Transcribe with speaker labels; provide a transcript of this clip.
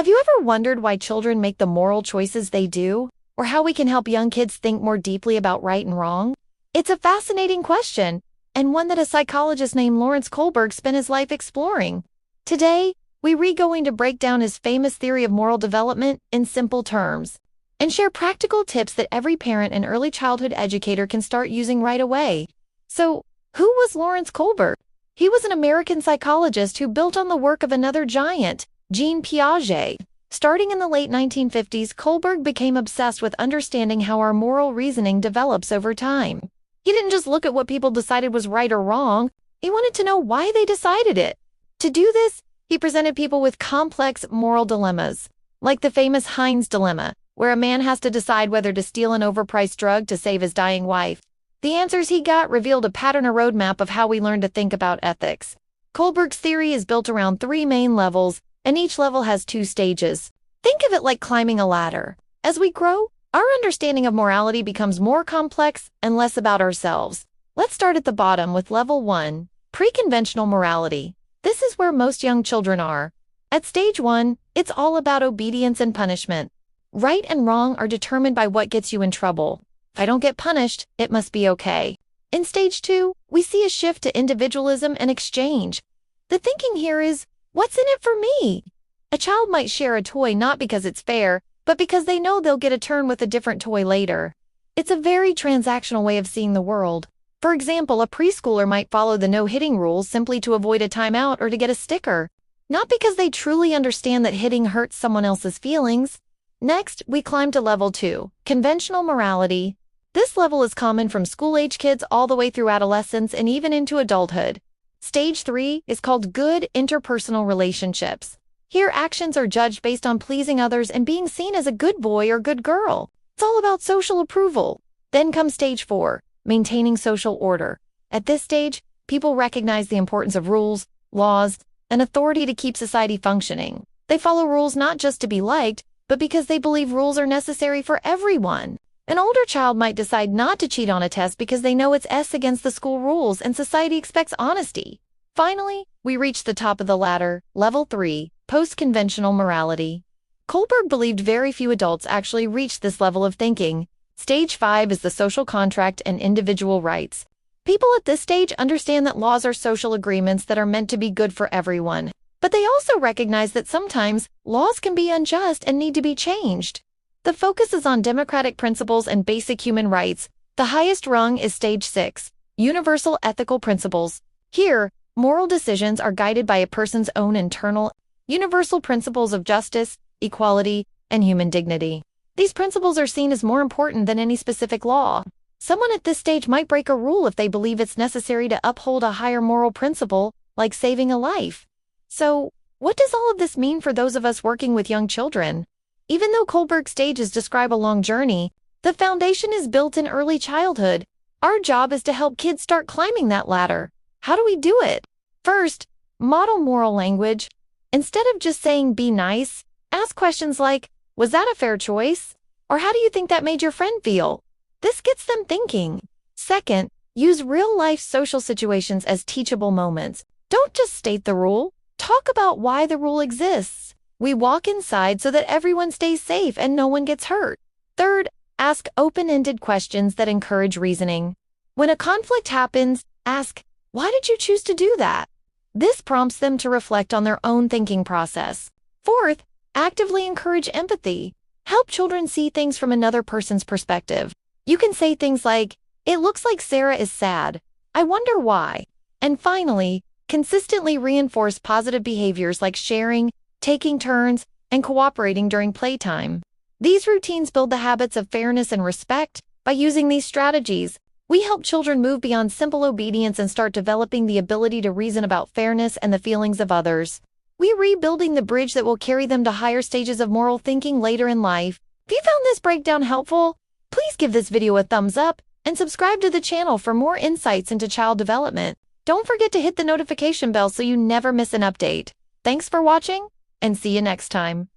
Speaker 1: Have you ever wondered why children make the moral choices they do? Or how we can help young kids think more deeply about right and wrong? It's a fascinating question, and one that a psychologist named Lawrence Kohlberg spent his life exploring. Today, we're going to break down his famous theory of moral development in simple terms, and share practical tips that every parent and early childhood educator can start using right away. So, who was Lawrence Kohlberg? He was an American psychologist who built on the work of another giant, Jean Piaget. Starting in the late 1950s, Kohlberg became obsessed with understanding how our moral reasoning develops over time. He didn't just look at what people decided was right or wrong, he wanted to know why they decided it. To do this, he presented people with complex moral dilemmas, like the famous Heinz dilemma, where a man has to decide whether to steal an overpriced drug to save his dying wife. The answers he got revealed a pattern or roadmap of how we learn to think about ethics. Kohlberg's theory is built around 3 main levels, and each level has 2 stages. Think of it like climbing a ladder. As we grow, our understanding of morality becomes more complex and less about ourselves. Let's start at the bottom with level 1, pre-conventional morality. This is where most young children are. At stage 1, it's all about obedience and punishment. Right and wrong are determined by what gets you in trouble. If I don't get punished, it must be okay. In stage 2, we see a shift to individualism and exchange. The thinking here is, what's in it for me? A child might share a toy not because it's fair, but because they know they'll get a turn with a different toy later. It's a very transactional way of seeing the world. For example, a preschooler might follow the no-hitting rules simply to avoid a timeout or to get a sticker, not because they truly understand that hitting hurts someone else's feelings. Next, we climb to level 2, conventional morality. This level is common from school-age kids all the way through adolescence and even into adulthood. Stage 3 is called good interpersonal relationships. Here, actions are judged based on pleasing others and being seen as a good boy or good girl. It's all about social approval. Then comes stage 4, maintaining social order. At this stage, people recognize the importance of rules, laws, and authority to keep society functioning. They follow rules not just to be liked, but because they believe rules are necessary for everyone. An older child might decide not to cheat on a test because they know it's against the school rules and society expects honesty. Finally, we reach the top of the ladder, level 3, post-conventional morality. Kohlberg believed very few adults actually reach this level of thinking. Stage 5 is the social contract and individual rights. People at this stage understand that laws are social agreements that are meant to be good for everyone, but they also recognize that sometimes laws can be unjust and need to be changed. The focus is on democratic principles and basic human rights. The highest rung is stage 6, universal ethical principles. Here, moral decisions are guided by a person's own internal, universal principles of justice, equality, and human dignity. These principles are seen as more important than any specific law. Someone at this stage might break a rule if they believe it's necessary to uphold a higher moral principle, like saving a life. So, what does all of this mean for those of us working with young children? Even though Kohlberg's stages describe a long journey, the foundation is built in early childhood. Our job is to help kids start climbing that ladder. How do we do it? First, model moral language. Instead of just saying be nice, ask questions like, was that a fair choice? Or how do you think that made your friend feel? This gets them thinking. Second, use real-life social situations as teachable moments. Don't just state the rule. Talk about why the rule exists. We walk inside so that everyone stays safe and no one gets hurt. Third, ask open-ended questions that encourage reasoning. When a conflict happens, ask, why did you choose to do that? This prompts them to reflect on their own thinking process. Fourth, actively encourage empathy. Help children see things from another person's perspective. You can say things like, it looks like Sarah is sad. I wonder why. And finally, consistently reinforce positive behaviors like sharing, taking turns, and cooperating during playtime. These routines build the habits of fairness and respect. By using these strategies, we help children move beyond simple obedience and start developing the ability to reason about fairness and the feelings of others. We're rebuilding the bridge that will carry them to higher stages of moral thinking later in life. If you found this breakdown helpful, please give this video a thumbs up and subscribe to the channel for more insights into child development. Don't forget to hit the notification bell so you never miss an update. Thanks for watching, and see you next time.